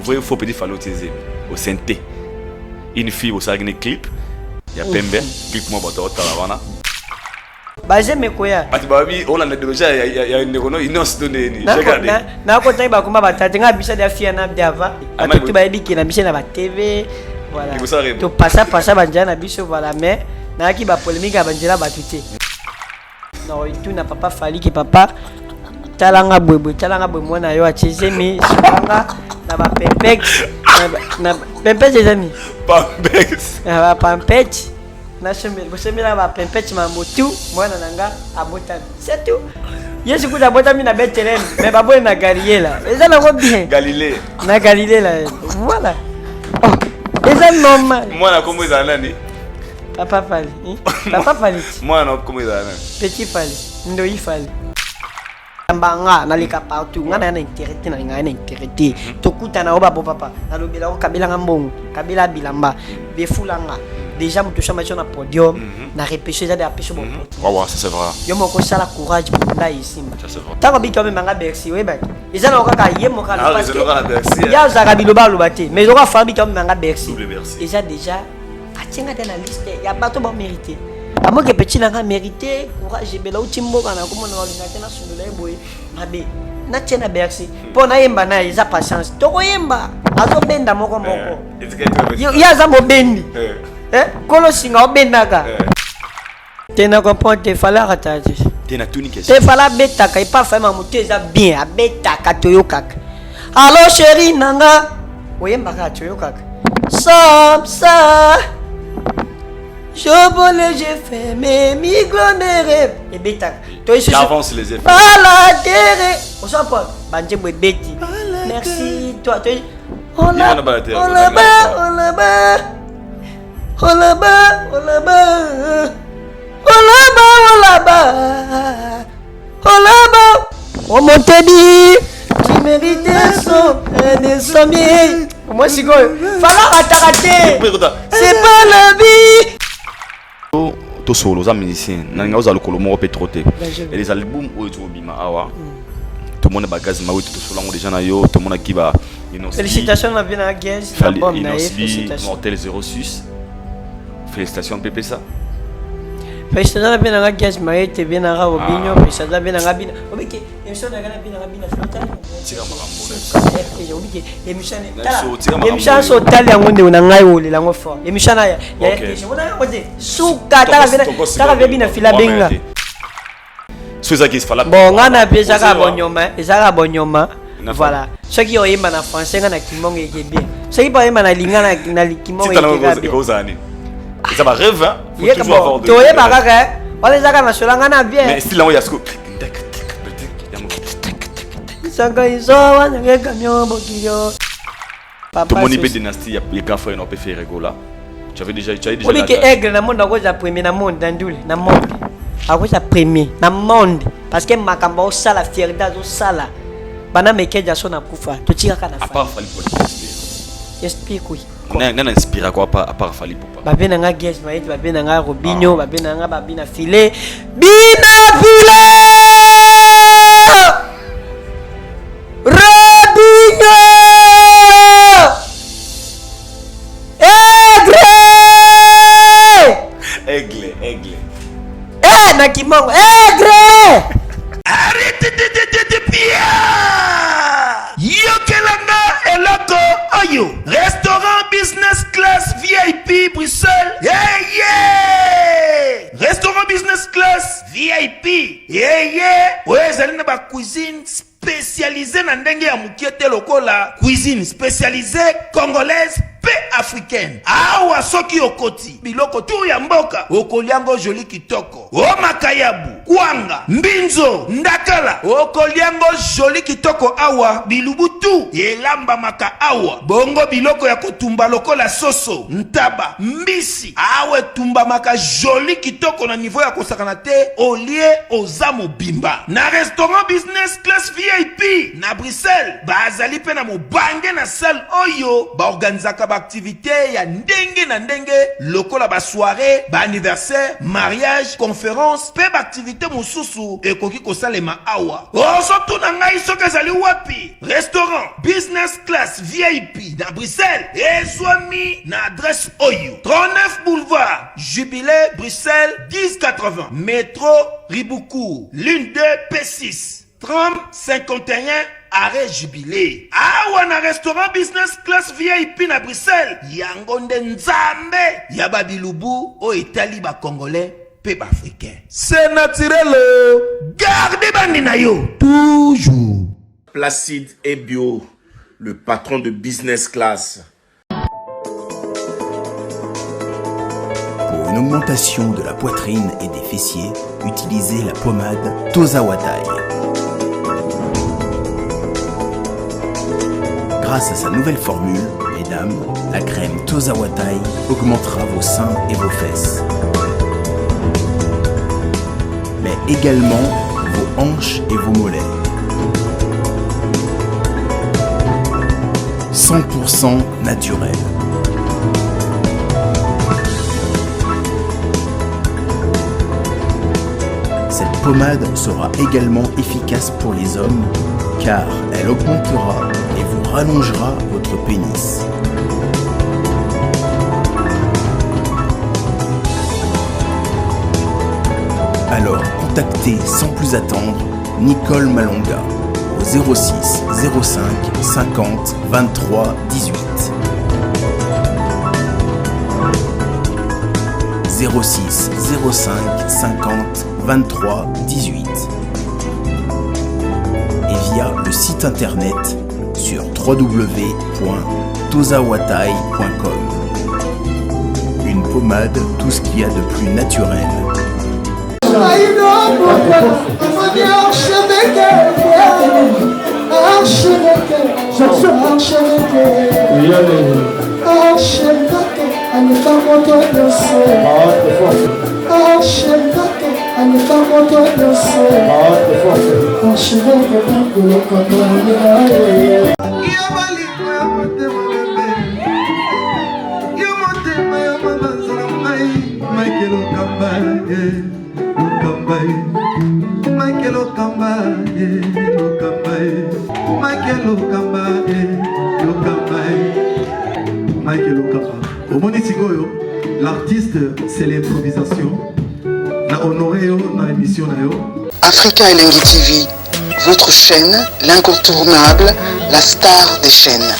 vrai faux petit fallo tizé au synthé une fille au sagné clip ya pembe clip mo bato talavana bazeme koya ati babi on a déjà ya une kono innocent donné ni regarde na ko tayi ba kuma batati nga bisa da fia na biava batati ba ebiki na bisa na ba TV voilà to passa banjana biso voilà mais na ki ba polémique banjela batute non tout n'a pas fallu que papa talanga bwebwe mwana yo achezemi sibanga na ba pempex na pempex ezami pampex na ba pampex na semela ba pempex mamotu mwana nanga abota c'est tout yesu kuta bota mi na Bethlehem mais babo na Galilela eza na ko bien Galilée na Galilela voilà eza normal mwana komo eza nani papa fali mwana komo eza nani petit fali ndoi fali mbanga nalika partout ngana na intérêt na ngana intérêt tokuta na oba papa na lobela ko kabila ngambongo kabila bilamba befulanga déjà mutu chama na podium na repêcher déjà des apêches bon ouais ça c'est vrai yo moko sala courage pour nda isimba ça c'est vrai tango bito me manga Bercy we ba eza na okaka yemo ka parce que ya za kabiloba lobate mais oka fa bito me manga Bercy déjà atinga dans la liste ya bato ba mériter amo ke petit nanga mérité courage bela utimbo kana ko na walinga tena sundula eboye mabe na tena Bercy po na yemba na isa patience to ko yemba azo benda moko ya za mo bendi kolo singa obendaka tena comprendre fala rataje tena tuni te fala betaka ipa fama mutu eza bien abetaka toyokaka allo chérie nanga oyemba ka toyokaka ça je voulais j'ai fait mes migronere et beta toi ici avance les effets ala terre on s'en pas banje boy beti merci toi on là on monte dit tu mérites des sommiers moi c'est quoi fala rater c'est pas la vie to solo za musicien nanga oza lokolo moko pe troté et les albums o to bima awa tout le monde bagaze ma to solo ngo déjà na yo tout le monde qui va félicitations na bien na guest album na félicitations Mortel 06 félicitations Pépé ça félicitations na bien na guest ma te bien na Robinho félicitations bien na bina obiki émission na bien na bina flota tira makambo obiki émission so tali yango nde na ngai olela ngo fort émission na ya je vona ko te suka taka bina fila benga Souza qui se fala bon ngana pesa ka bonyoma ezaka bonyoma voilà ce qui oyemba na français ngana kimongo eke bien ce qui pas yemba na lingana na kimongo eke bien ça va rêve hein faut toujours avoir de toyeba kaka wala ezaka na solanga na bien mais style yango ya sko sanga izowa na camion bokio tout le monde peut dynastie ya grand frère on peut faire rigola tu avais déjà oui que aigle na monde akoza premier na monde ndule na monde akoza premier na monde parce que makambo sala fierté zo sala bana mekeja so na kufa to tika kana fa à part Fally pour explique oui nana inspira quoi à part Fally pour pas babena nga guest maït babena nga Robinho babena nga babina filet bina filet Robinho aigle na kimongo aigle arrête de pia yokelanga eloko oyo restaurant business class VIP Bruxelles restaurant business class VIP ezali na ba cuisine spécialisée na ndenge ya mukiete lokola cuisine spécialisée congolaise pe africaine awa soki okoti biloko tu ya mboka okoliango joli kitoko o makayabu kwanga mbinzo ndakala okoliango joli kitoko awa bilubutu elamba maka awa bongo biloko ya kotumba lokola soso ntaba mbisi awe tumba maka joli kitoko na niveau ya kosakana te olie oza mobimba na restaurant business class VIP na Bruxelles bazali pe na mobange na salle oyo ba organizaka activité ya ndenge na ndenge lokola ba soirée, ba anniversaire, mariage, conférence, pe ba activité mosusu ekoki kosalema awa. Ozotu na ngai soki ezali wapi? Restaurant business class VIP na Bruxelles ezwami na adresse oyo 39 boulevard Jubilé Bruxelles 1080 métro Riboucourt l'une 2 P6 30 51 arrêt Jubilé. Awa na restaurant business class VIP na Bruxelles yango nde nzambe ya babilubu o etali ba congolais pe ba africain. C'est naturel. Gardez bandi na yo toujours. Placide et Bio, le patron de business class. Pour une augmentation de la poitrine et des fessiers, utilisez la pommade Tozawatai. Grâce à sa nouvelle formule, mesdames, la crème Tozawatai augmentera vos seins et vos fesses, mais également vos hanches et vos mollets. 100% naturel. Cette pommade sera également efficace pour les hommes car elle augmentera et vous rallongera votre pénis. Alors contactez sans plus attendre Nicole Malonga au 06 05 50 23 18. 06 05 50 23 18 et via le site internet sur www.tozawatai.com. Une pommade, tout ce qu'il y a de plus naturel. L'artiste, c'est l'improvisation. Na honoré na émission na yo. Africa Elengi TV, votre chaîne, l'incontournable, la star des chaînes.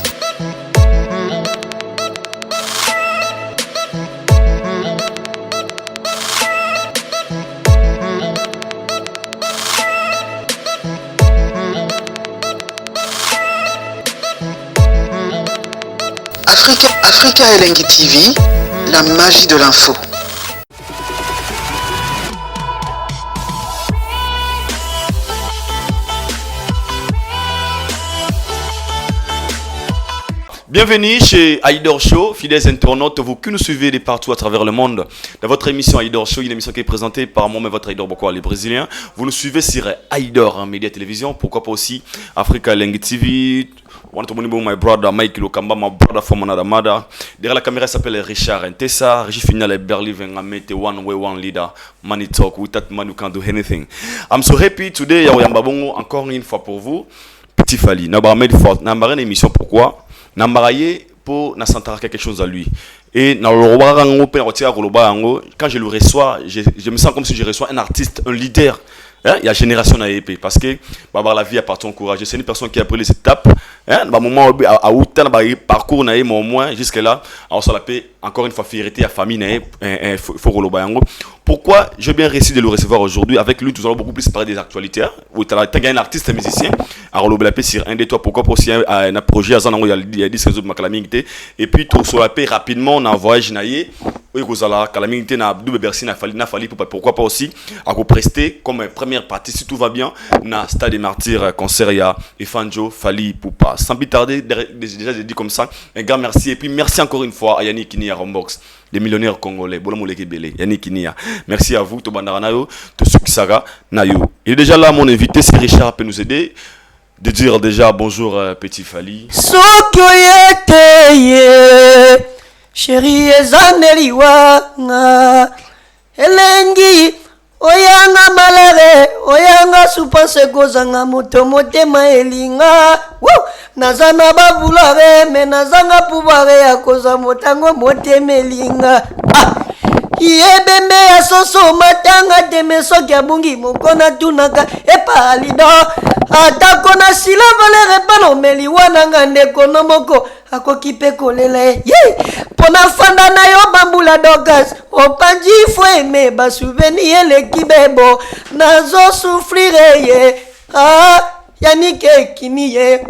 Africa Elengi TV, la magie de l'info. Bienvenue chez Haïdor Show, fidèles internautes, vous qui nous suivez de partout à travers le monde. Dans votre émission Haïdor Show, une émission qui est présentée par moi-même, votre Haïdor Bokwa, les Brésiliens. Vous nous suivez sur Haïdor, hein, média télévision, pourquoi pas aussi Africa Elengi TV. My brother Mike Lokamba, my brother from another mother. Derrière la caméra, il s'appelle Richard Ntessa. Régie finale est Berly Vengamete, one way, one leader. Money talk, without man, you can't do anything. I'm so happy today, Yaoyambabongo, encore une fois pour vous. Petit Fali, Nabaramé de Fort, Nambaré une émission, pourquoi Nambaraye pour Nasantara quelque chose à lui. Et quand je le reçois, je me sens comme si je reçois un artiste, un leader. Il y a génération à épée parce que la vie appartient au courage. C'est une personne qui a pris les étapes. Moment à parcours au moins jusque là, encore une fois fierté à famille Pourquoi j'ai bien réussi de le recevoir aujourd'hui avec lui? Nous allons beaucoup plus parler des actualités. Où tu as un artiste, un musicien à relobler sur un des toits. Pourquoi aussi un projet à Zanango il y a 10 réseaux de ma calamité et puis tout sur la paix rapidement on a voyage naïe. Oui, la calamité n'a double bercy n'a fallu pourquoi pas aussi à vous prester comme première partie si tout va bien na Stade des Martyrs concert ya Efanjo Fali Poupa. Sans plus tarder, déjà j'ai dit comme ça, un grand merci et puis merci encore une fois à Yannick Kini à Rombox, des millionnaires congolais, Bolomoleke Bele, Yannick Kini. Merci à vous, Tobandaranayo, Tosukisaga, Nayo. Il est déjà là, mon invité, c'est Richard, peut nous aider. De dire déjà bonjour Petit Fali. Sokoyete Chérie ezaneliwa nga elengi oyanga malare oyanga supanse kozanga moto motema elinga nazana bavulare me nazanga pouvoir ya koza motango motema elinga yebembe ya soso matanga teme soki abungi mokona tunaka epalido atako na sila valere panomeli wananga ndeko no moko akoki mpe kolela ye mpona fanda na yo bambula dokas opanzi fo eme basuveni eleki bebo nazosufrire ye yanike ekimi ye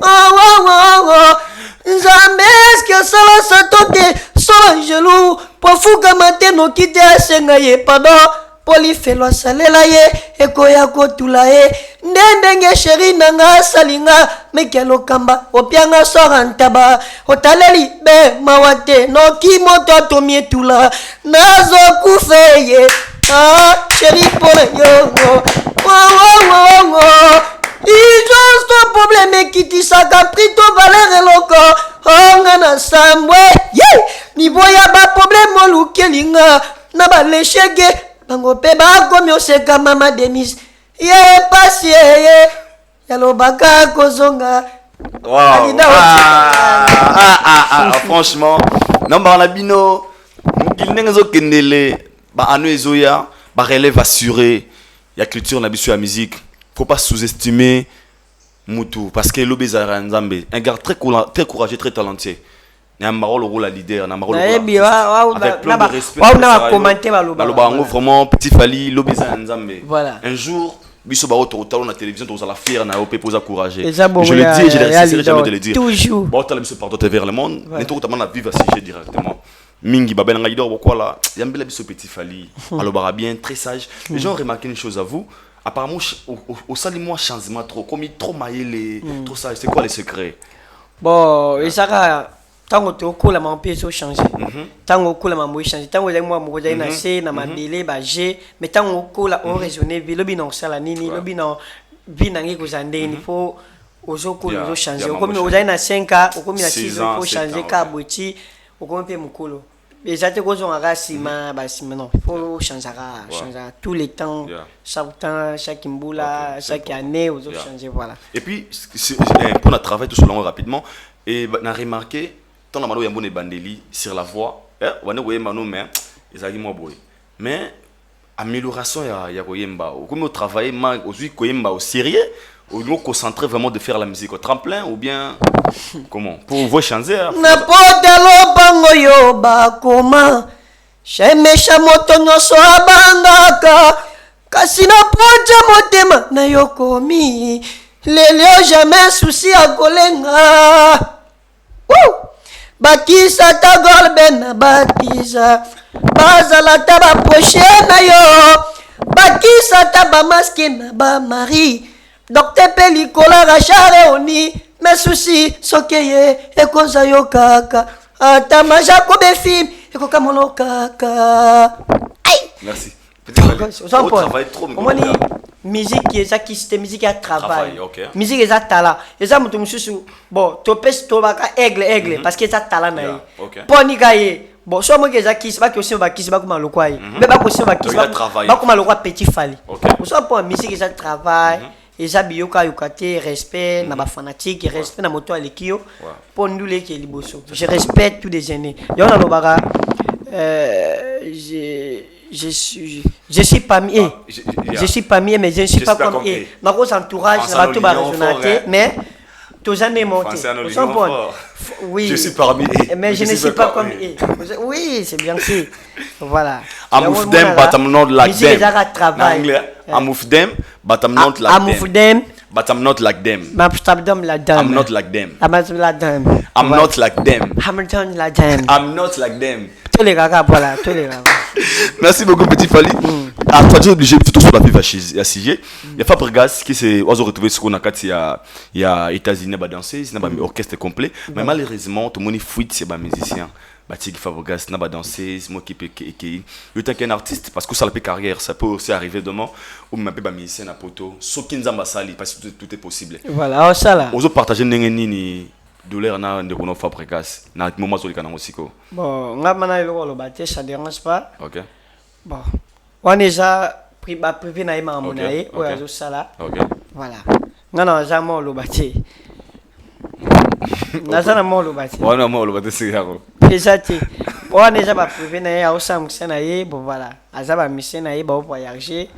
nzambe eske osala sato te solo ngelu po fukama te noki te asenga ye pardon po lifelo asalela ye ekoya kotula ye nde ndenge sheri nanga asalinga meki alokamba opianga sora ntaba otaleli be mawa te noki moto atomi etula nazokufe ye sheri mpona yo ijosto probleme ekitisaka prito valere eloko onga na sambwe nivo ya baprobleme olukelinga na balesheke bango mpe bakomi oseka mama denis ye pasi ye yalobaka kozonga. Franchement namba na bino mokili ndenge ezokendele baano ezoya barelève assuré ya culture na biso ya musique. Faut pas sous-estimer Moutou parce que l'obé Zara Nzambe, un gars très courageux, très talentueux. Il y a un rôle à leader, avec plein de respect. Vraiment petit Fali, l'obé Zara Nzambe. Voilà. Un jour, biso ba auto talon na télévision to la fière na opé poser courageux. Je le dis et je ne cesserai jamais de le dire. Toujours. Ba tala biso partout vers le monde, mais tout tamana vivre à directement. Mingi babel nga leader pourquoi là, yambela biso petit Fali. Alors bien, très sage. Les gens ont remarqué une chose à vous. Apparemment, au sein de moi, changement trop, comme il trop maillé, trop ça, c'est quoi les secrets? Bon, et ça, tant que tu as la main pied changer, tant que la main changer, tant que moi moi j'ai naissé, na ma délai, bah j'ai, mais tant que la on raisonner, le bilan ça la nini, le bilan binangi que j'en il faut aux autres les changer. Au comme on a 5 ans, au comme il a 6 ans, il faut changer kabouti, au comme peut mukolo. Les autres choses on a sima, bah sima non, il faut changer tous les temps, chaque temps, chaque imboula, chaque année, aux autres changer voilà. Et puis pour notre travail tout selon rapidement et on a remarqué tant la mano y a bonne bandeli sur la voix, on a voyé mano mais ils a dit moi boy. Mais amélioration y a koyemba, comme on travaille mal, aujourd'hui koyemba au sérieux. Ou nous concentrer vraiment de faire la musique au tremplin ou bien comment pour vous changer n'importe lobango yo ba koma shemesha moto nyoso abangaka kasi na poja motema na yokomi lelio jamais souci a kolenga bakisa ta golbe na bakisa bazala ta ba poche na yo bakisa ta ba masque na ba mari Docteur Pelikola Rachare Oni, mes soucis, sokeye, et koza yo kaka, atama Jacob film, et kokamono kaka. Merci. On travaille trop, musique qui est ça qui c'était musique à travail. Musique est ça talent. Et ça mutu mususu. Bon, topes tobaka aigle parce que ça talent na. Poni gaye. Bon, soit moi que ça qui se va que aussi va qui se va comme le quoi. Mais pas que aussi va qui se va comme le quoi petit Fali. Soit pour musique et ça travail. Et ça bioka yukate respect na ba fanatique respect na moto alekio pour nous les qui liboso. Je respecte tous les aînés. Yo na lobaka je suis parmi eux. Je suis parmi eux, mais je ne suis pas comme eux. Ma grosse entourage, ça va tout raisonner, mais tous jamais monté. Oui. Je suis parmi eux. Mais je ne suis pas comme eux. Oui, c'est bien sûr. Voilà. I'm with them, but I'm not like them. I'm with them, but I'm not like them. I'm with them. But I'm not like them. I'm not like them. I'm not like them. I'm not like them. I'm not like them. I'm not like them. Tous les gars, voilà, tous les gars. Merci beaucoup, petit Fali. À toi, tu es obligé plutôt sur la vie à CG. Il y a Fabrigas qui s'est retrouvé sur la carte. Il y a États-Unis qui danser, il y a un orchestre complet. Mais malheureusement, tout le monde est fuite, c'est un musicien. Batik Fabrigas n'a pas dansé, c'est moi qui peux le temps qu'un artiste parce que ça peut carrière, ça peut aussi arriver demain ou même un musicien à poto, ce qui nous a massali parce que tout est possible. Voilà, ça là. Oso partager nini douleur na ndeko no fa précoce na moment zo likana mosiko. Bon, ngama na lo lo baté ça dérange pas. OK. Bon. On déjà privé na ima monaye o azo sala. OK. Voilà. Ngana za mo lo baté. Nazana mo lo baté. Wana mo lo baté c'est yako. Exact. On déjà ba privé na ya o sam na ye bon voilà. Azaba mission na ye ba voyager.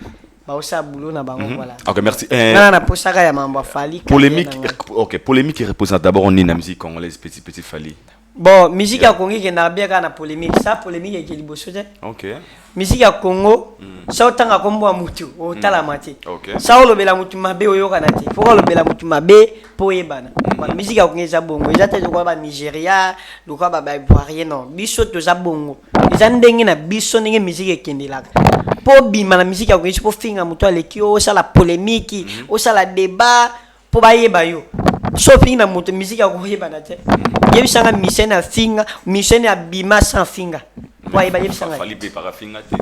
Ba o sa boulot na bango voilà. OK, merci. Na posaka ya mambo fali. Polémique. OK, polémique qui représente d'abord on est la musique congolaise petit Fali. Bon, musique ya Congo qui na bien na polémique. Ça polémique est liboso te. OK. Musique ya Congo, ça otanga kombo mutu, otala mati. OK. Ça olobela mutu mabe oyo kana te. Faut olobela mutu mabe po yebana. Voilà, musique ya Congo za bongo. Eza te ko ba Nigeria, ko ba Ivoirien non. Biso to za bongo. Eza ndenge na biso ndenge musique ekendelaka. Po bima na musique ya Congo po finga mutu aleki o sala polémique, o sala débat po ba yeba yo. So finga mutu musique ya Congo yebana te. Yebisanga mission na finga, mission ya bima sans finga. Ouais, bah yebisanga. Fali pe parafinga te.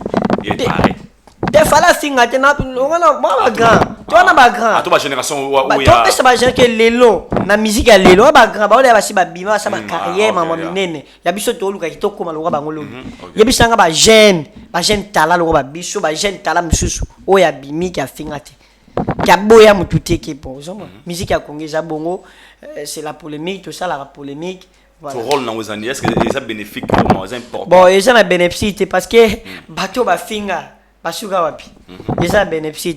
Et pareil. Te fala finga te na on ba grand. Tu on ba grand. À toute ma génération où il il y a ça ba que lelo na musique ya lelo ba grand ba ba si ba bima sa ba carrière mama minene. Ya biso to luka kitoko maloko ba ngolo. Yebisanga ba jeune tala lo ba biso ba jeune tala msusu. O ya bimi ki finga te. Kia boya mututé qui pose. Musique ya Congo za bongo, c'est la polémique, tout ça la polémique. Voilà. Son rôle dans les années, est-ce que c'est bénéfique pour c'est important? Bon, et ça na bénéfice parce que bateau ba finga, basuka wapi. Et ça bénéfice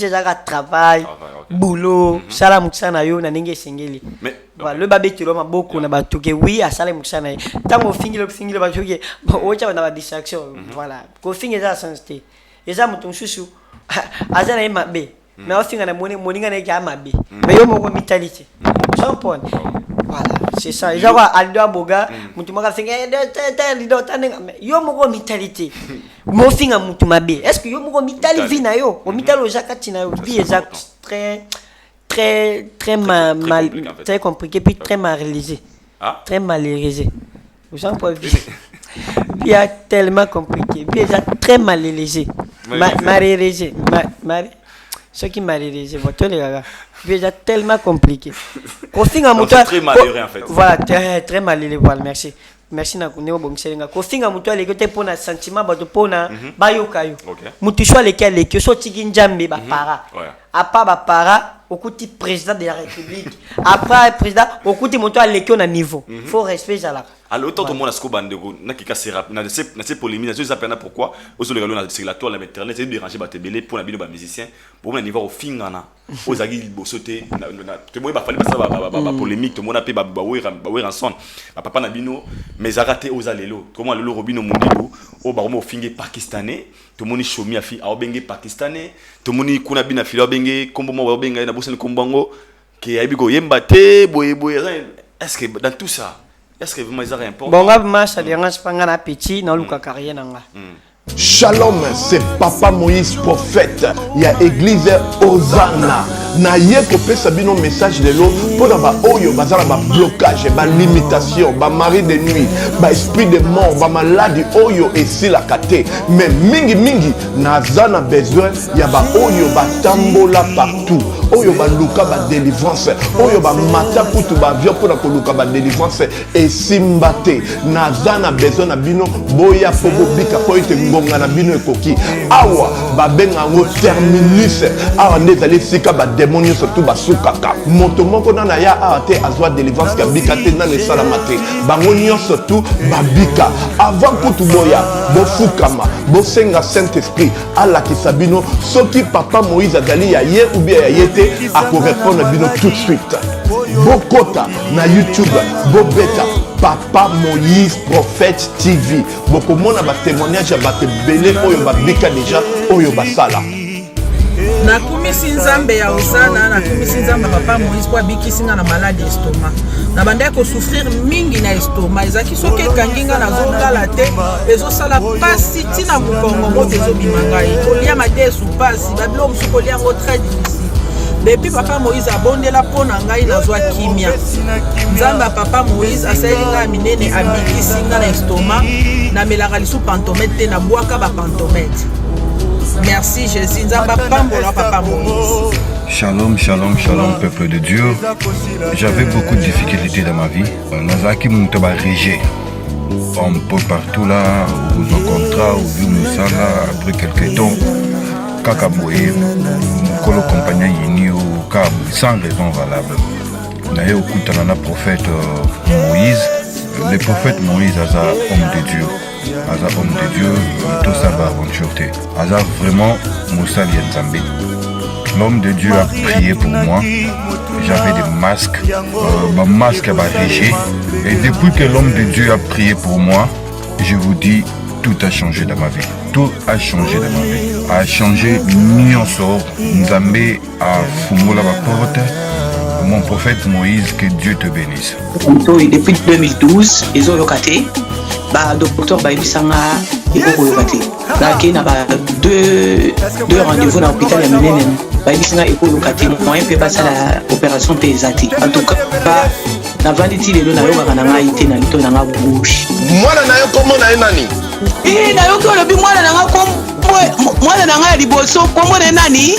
ça travail, boulot, sala muksana yo na ninge sengeli. Mais voilà, le babé tilo ma beaucoup na bateau que oui, à sala muksana. Tant au fingi le bateau que bon, ocha na ba distraction. Voilà. Ko fingi ça sensité. Et ça muton susu. Azana e mabe. Mais au finga na moninga na ya mabe. Mais yo moko mentalité. Sans point. Voilà, c'est ça. Ils ont Aldo Boga, Moutumaka Finga, yo moko mentalité. Mon finga Moutumabe. Est-ce que yo moko mentalité na yo? Au mitalo Jacati na yo, vie exact très compliqué puis très mal réalisé. Très mal réalisé. Vous en pouvez vivre. Puis tellement compliqué, puis très mal réalisé. Mal réalisé. Ce qui m'a réalisé, votre les gars, déjà tellement compliqué. C'est très malheureux en fait. Voilà, très malheureux. Voilà, merci. Merci na kuneo bomselenga. Ko finga mutu aleke pona sentiment ba to pona bayokayo. Mutu so aleke leke so tiki njambe ba para. Apa ba para okuti président de la République. Après président okuti mutu aleke na niveau. Faut respect ça là. Alors autant tout le monde a ce bandego na kika sera na ces polémiques ça pena pourquoi aux le galon sur la toile la internet c'est déranger ba tebele pour na bino ba musicien pour na niveau au finga na aux agi bosoté na te boy ba fali ba polémique tout le monde a pe ba ranson ba papa na bino mais arrêté aux alelo comment le robino mondibo au ba mo finga pakistanais tout le monde chomi a fi a obenge pakistanais tout le monde kuna bina fi obenge kombo mo obenge na bosel kombango qui a bigo yemba te boy est-ce que dans tout ça est-ce que vraiment ils ont important? Bon, moi, ça dérange pas un petit dans le carrière. Shalom, c'est Papa Moïse prophète. Il y a église Hosanna. Na ye ko pesa bino message de l'eau pour ba oyo bazala ba blocage, ba limitation, ba mari de nuit, ba esprit de mort, ba maladie oyo et si la kate. Mais mingi na zana besoin ya ba oyo ba tambola partout. Oyo ba luka ba délivrance, oyo ba mata kutu ba vio pour ko luka ba délivrance et simbate. Na zana besoin na bino boya pobo bika po ite ngonga na bino ekoki. Awa ba benga ngo terminus. Awa ndezali sika ba démonios surtout basukaka moto moko na ya ate azwa délivrance ka bikate na ne salamate bango nyonso surtout babika avant kutu boya bofukama bosenga Saint-Esprit ala kisabino soki papa Moïse azali ya ye ou bien ya yete ako répondre bino tout de suite bokota na YouTube bobeta Papa Moïse Prophète TV bokomona ba témoignage ya bato belé oyo babika déjà oyo basala na kumisi nzambe ya Hosanna na kumisi nzambe papa Moïse kwa bikisinga na maladie estomac na banda ko souffrir mingi na estomac ezaki soki kanginga na zongala te ezosala pasi tina mukongo moto ezobimanga kolia madesu pasi babilo musuko lia ngo très difficile depuis papa Moïse abondela pona ngai nazwa kimia nzambe papa Moïse asayelinga minene abikisinga na estomac na melaka lisu pantomètre na bwaka ba pantomètre Merci Jésus. Nzamba pambola papa Moïse. Shalom, shalom, shalom, peuple de Dieu. J'avais beaucoup de difficultés dans ma vie. Nazaki Moutaba Régé. Un peu partout là, aux contrats, au Moussala, après quelques temps, Kakaboué, Kolo Compagnie Yini au Cab, sans raison valable. D'ailleurs, au Koutanana, prophète Moïse, le prophète Moïse, Aza, homme de Dieu. Aza, homme de Dieu, tout ça va aventure. Aza, vraiment, Moussa Lienzambi. L'homme de Dieu a prié pour moi. J'avais des masques, mon masque a régé. Et depuis que l'homme de Dieu a prié pour moi, je vous dis, tout a changé dans ma vie. Tout a changé dans ma vie. A changé, Nyonso, Nzambe a fumé la porte. Mon prophète Moïse, que Dieu te bénisse. Depuis 2012, ils ont locaté. Docteur Baïbisanga, il faut locater. Là, il y a deux rendez-vous dans l'hôpital de Millennium. Baïbisanga, il faut locater. Moi, je peux passer à l'opération PSAT. En tout cas, avant de tirer le nayo, on a été dans le temps de bouche. Moi, comment on a nani? Nayo, moi, on a liboso, comment on a nani?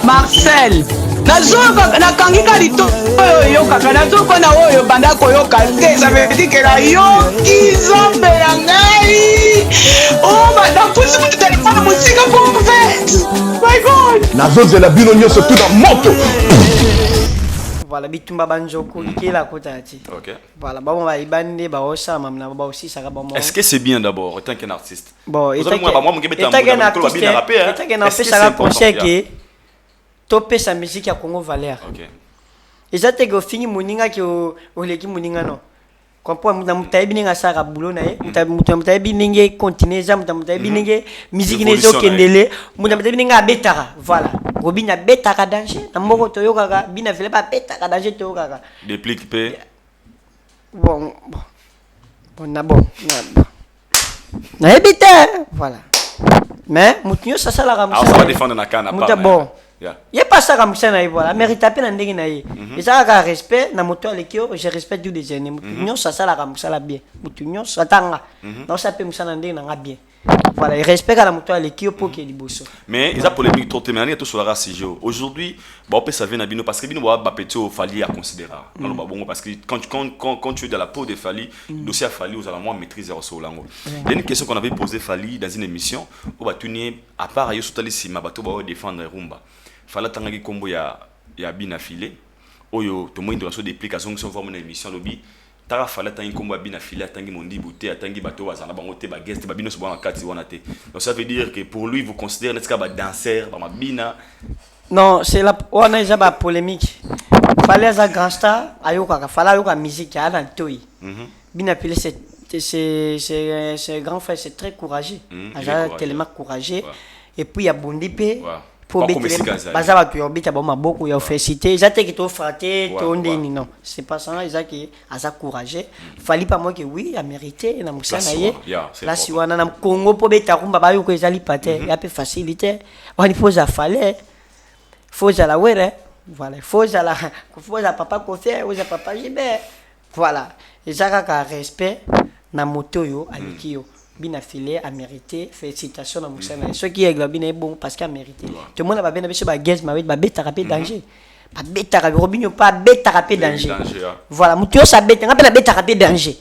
Marcel. nakangika lito oyo yokaka nazokona oyo banda koyoka te ça veut dire que nayoki nzambe ya ngai napusi moto telefone mosika prophète my god nazozela bino nyonso tout na moto. Voilà, bitumba banjoko likela kotati. OK. Voilà, ba ba ibande ba osama na ba aussi ça ba. Est-ce que c'est bien d'abord en tant qu'un artiste? Bon, et moi mon gebeta un artiste ça conseil que topé sa musique ya Congo Valère. OK. Et ça te go fini moninga ki o leki moninga no. Comprends na mutayibi ninga saka bulo na ye. Mutayibi ninge continuer za mutayibi ninge musique nezo kendele. Mutayibi ninga betara. Voilà. Robina betaka danger. Na moko toyoka bina vile ba betaka danger toyoka. Déplique P. Bon. Na ebite. Voilà. Mais mutunyo ça la ramusa. Alors ça va défendre na kana pas. Bon. Il pas ça comme ça na voilà mérite à peine ndenge na ye et ça ka respect na moto alekio je respecte du des aînés mutunyo ça la comme ça la bien mutunyo ça tanga donc ça peut musa ndenge na bien voilà il respecte la moto alekio pour que liboso mais ils a polémique trop témoigner tout sur la race aujourd'hui bon peut ça vient na bino parce que bino ba petit Fally à considérer alors bon parce que quand tu es dans la peau de Fally dossier à Fally aux alentours maîtriser au lango il y a une question qu'on avait posée Fally dans une émission où va tenir à part ayo sotali sima bato ba défendre Rumba fala tangaki kombo ya bina filé oyo to moindo so d'explication qui sont formées dans l'émission lobby tara fala tangi kombo ya bina filé tangi mondi bouté tangi bato bazana bango te ba guest ba bino so ba kati wana te donc ça veut dire que pour lui vous considérez n'est-ce pas danseur ba bina non c'est la on a déjà ba polémique fallait za grand star ayoka fala ayoka musique ya dans toi bina filé c'est grand frère c'est très courageux a tellement courageux et puis il y a Bondipé pour baza ba tu obita ba maboko ya féliciter ils étaient qui to fraté to ndini non c'est pas ça ils a qui asa courageux fallait pas moi que oui a mérité na musana ye là si wana na Congo po beta kumba ba yuko ezali paté ya peu facilité on faut za fallait faut za la were voilà faut za papa Kofi ou za papa Gilbert voilà et ça ka respect na moto yo alikio bina filé a mérité félicitations à Moussa ceux qui est globine bon parce qu'il a mérité tout le monde va bien avec ba guest ma ba beta rapé danger ba beta rapé Robinho pas beta rapé danger voilà mutuo sa beta ngapela beta rapé danger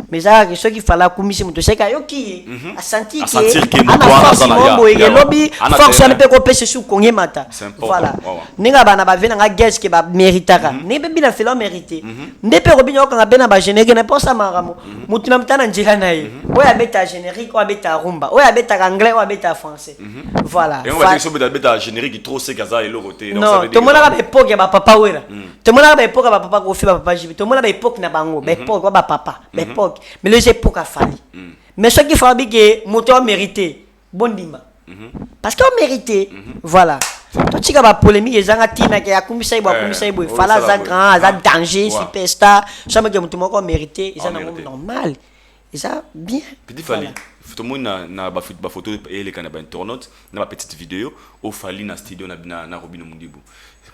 mais ça ceux qui fallait commisser mutuo c'est ka yoki a senti que ana force et lobby force ne peut pas se sous konye mata voilà ninga bana ba vena nga guest qui ba méritaka ne be bina filé mérité ne peut Robinho ka ngapena ba générique ne pas ça maramo mutu na mtana njira naye oya beta générique oya beta rumba oya beta anglais oya beta français voilà et on va dire que c'est beta générique trop c'est kaza et le côté donc ça veut dire tout le monde a époque ya ba papa wera tout le monde a époque ba papa Kofi ba papa Jibi tout le monde a époque na bango ba époque ba papa ba époque mais les époques a fallu mais ce qui fait que moto mérité bondima parce qu'on mérité voilà toi tu as polémique ezanga tina ke akumisa ibo fala za grand za danger superstar ça me que mutu moko mérité ça normal et ça bien petit Fally tout le monde na ba photo et les canaba internaute na ba petite vidéo au Fally na studio na Robinho Mundibu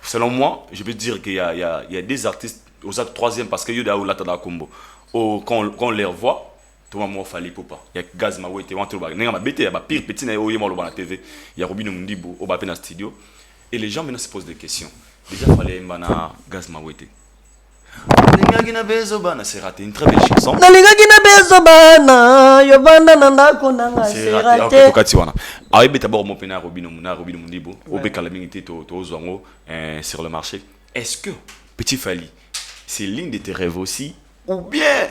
selon moi je peux dire qu'il y a des artistes aux actes troisième parce que yo da lata da combo quand on les revoit tout le monde fallait pour pas. Il y a Gaz Mawete, on trouve. N'enga ma bête, il y a pire petit na yo yemo la TV. Il y a Robin Mundibo, au bapé dans studio. Et les gens maintenant se posent des questions. Déjà fallait mbana Gaz Mawete. Ningagina bezobana, c'est raté une très belle chanson. Ningagina bezobana, yobanda nanda konanga, c'est raté. Tokati wana. Ah beta d'abord mon pena Robin Mundibo, au beka la mingité to zongo sur le marché. Est-ce que Petit Fally, c'est l'une de tes rêves aussi, ou bien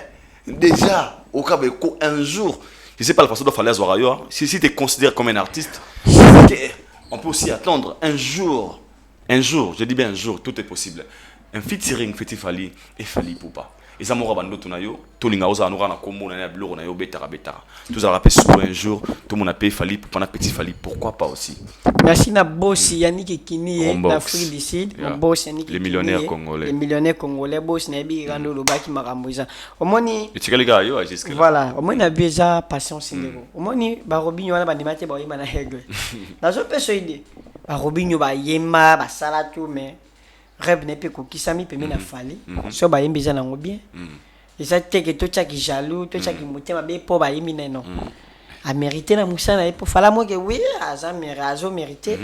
déjà au cas où un jour, je sais pas la façon dont Fally Azwara yo, si tu te considères comme un artiste, on peut aussi attendre un jour, je dis bien un jour, tout est possible. Un featuring Petit Fally et Fally Poupa. Et ça m'aura bando tunayo, tout l'inga oza anora na kombo na ya bloro na yo betara. Tout ça rappelle souvent un jour, tout le monde a payé Fally Poupa na Petit Fally, pourquoi pas aussi. Merci na boss Yannick Kini d'Afrique du Sud, mon boss Yannick les millionnaires congolais. Les millionnaires congolais boss na bi rando lobaki makamboza. Omoni et tu les gars yo jusque voilà, omoni a déjà patience ndeko. Omoni ba Robinho wana ba ndimate ba yima na hegle. Nazo peso idée. Ba Robinho ba yema ba sala tout mais rêve n'est pas qui s'ami peut me Fally so ba yembi za nango bien et ça te que toi qui jaloux toi qui motema be po ba yemi non a mérité na musana et pour fala moi que oui aza mérité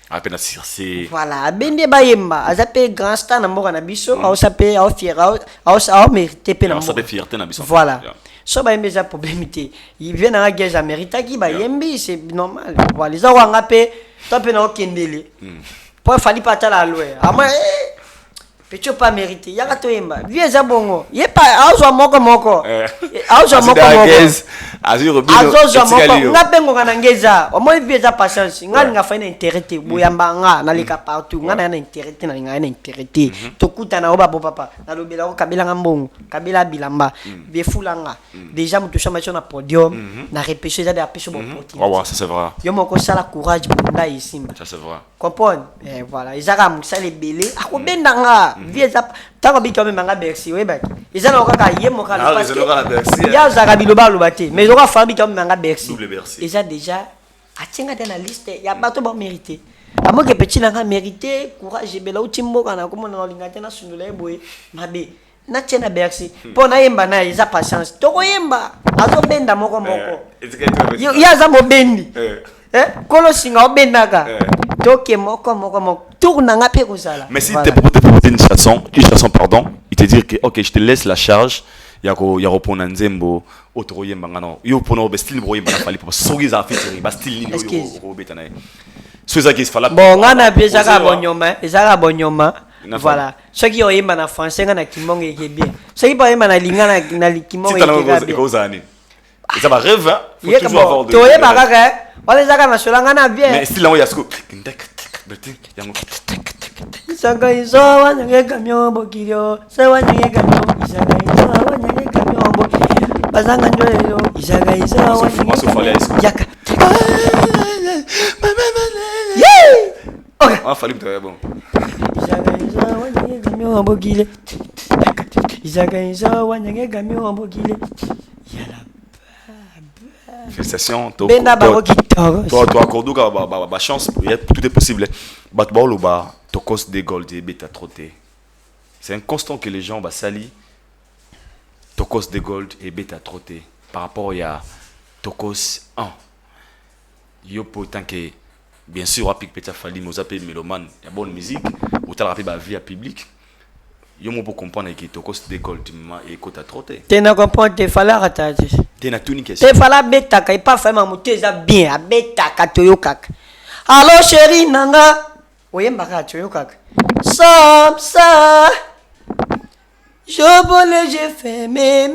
à peine c'est voilà bende ba yemba aza pe grand star na mboka na biso au sape au fier au mérité pe na mboka sape fierté na biso voilà so ba yembi za problème té il vient na guerre za mérita qui ba yembi c'est normal voilà les awanga pe toi pe na okendele pour Fally pas la loi ama Pecho pas mérité yaka to yemba vieux za bongo ye pas azo moko azo moko azo moko ngabengo kana ngeza omo vieux za patience nga fa na intérêt boyamba nga na leka partout nga na intérêt na nga na intérêt to kuta na oba papa na lobela ko kabela ngambongo kabela bilamba be fulanga déjà mutu chama na podium na repêcher za de apesho bon portrait ouais ça c'est vrai yo moko sala courage pour nda isimba ça c'est vrai comprendre et voilà izaka musale belé akobenda nga vieux za tango bika me manga Bercy we ba izana okaka yemo kala parce que ya zaka biloba lobate mais oka fa bika me manga Bercy iza déjà atinga dans la liste ya bato ba mérité amoke petit nanga mérité courage bela utimbo kana komona olingate na sundula boye mabe na tena Bercy pona yemba na iza patience toko yemba azobenda moko ya za mobendi kolo singa obendaka toke moko tourna nga pe kozala. Mais si t'es pour te proposer une chanson pardon, il te dit que OK, je te laisse la charge. Ya repona nzembo otoro yemba ngano. Yo pono be style bro yemba Fally pour soki za fitiri ba style ni yo betana. So za ki fala. Bon ngana be zaka bonyoma. Voilà. Ceux qui ont yemba na français ngana kimongo eke bien. Ceux qui pas yemba na lingana na kimongo eke bien. Ça va rêve hein. Faut toujours avoir de. Toye bakaka. Wale zaka na solanga na bien. Mais style là yasko. Isaka iso wanyage kamyo bokilio se wanyage kamyo isaka iso wanyage kamyo bokilio bazanga njoyo isaka iso wanyage yaka OK on Fally toi bon isaka iso wanyage kamyo bokilio isaka iso wanyage kamyo bokilio yala félicitations toi Korduka ba chance tout est possible batball ou ba tokos de gold et beta troté c'est un constant que les gens sali tokos de gold et beta troté par rapport à tokos 1 yo pourtant que bien sûr rapide Petit Fally nous appelle mélomane il y a bonne musique ou t'as rapide ba vie à public yo mo pour comprendre que tokos de gold et kota troté tena comprendre te fala rataje tena tuni question te fala beta ka pas vraiment moteza bien beta ka toyokaka allo chérie nanga oyemba ka toyokaka ça je voulais j'ai fait mes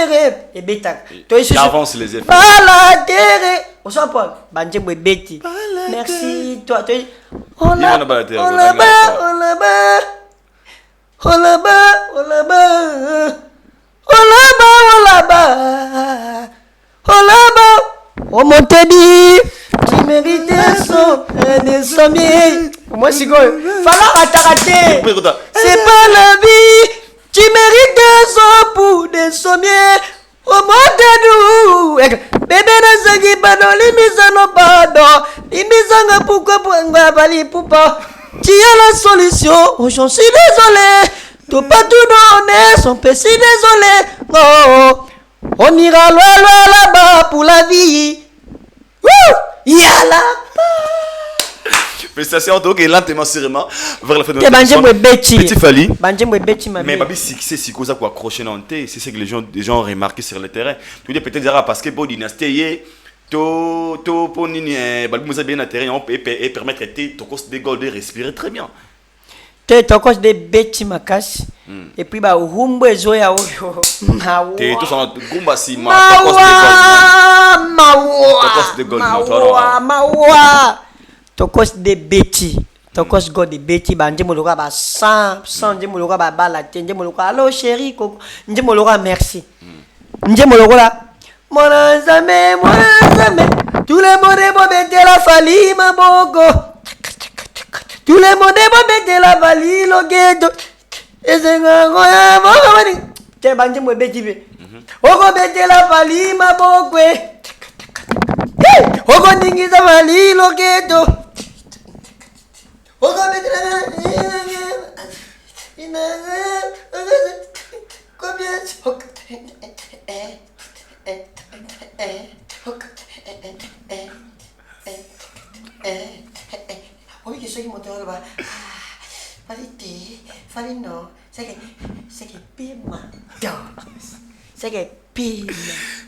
rêves et beta toi ici avance les effets baladere on s'en parle banje boy beti merci toi on là-bas on monte dit tu mérites des sommiers moi c'est quoi fala raté c'est pas la vie tu mérites des pour des sommiers au monde nous bébé na zagi bano limisano pardon limisanga pourquoi bali poupa tu as la solution oh j'en suis désolé tout pas tout donner son peu si désolé On ira loin là-bas pour la vie. Yala. Félicitations, donc, et lentement, sérément, vers la fin de notre émission. Petit Fally. Mais Babi, c'est quoi ça qu'on accroche dans le thé? C'est ce que les gens ont remarqué sur le terrain. Tu dis peut-être parce que pour dynastie, pour nini, Babi nous a bien atterri et permettre de cause des gold de respirer très bien. Tu cause des bêtis macas. Et puis bah rumbo ezoya oyo. Tu tous en gumba si mawa. Tokos de beti, tokos go de beti, banje moloka ba 100, nje moloka ba bala, nje moloka allo chéri koko, nje moloka merci. Nje moloka la mon zame, tout le monde bo bete la Fally maboko. Tout le monde bo bete la Fally logedo. Ezenga ngoya moni. Te banje mo beti be. Oko bete la Fally maboko. Oko ningiza Fally logedo.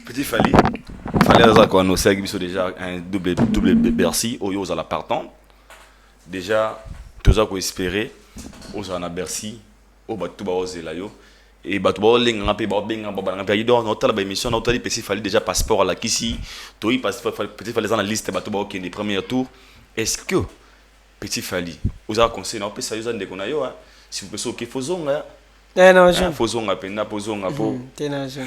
Petit Fally, fallait qu'on nous sait déjà un double Bercy au Yosa la partant. Déjà, tout ça qu'on espérait, on s'en a Bercy, au bateau là yo, et bateau lenga pe benga baba na période on a la émission on a dit Petit Fally déjà passeport à la Kissi, toi Petit Fally dans la liste bateau qui est les premiers tours. Est-ce que Petit Fally, vous avez conseillé on peut ça de qu'on a yo si vous pensez OK faisons non je faisons à peine faisons à pour non je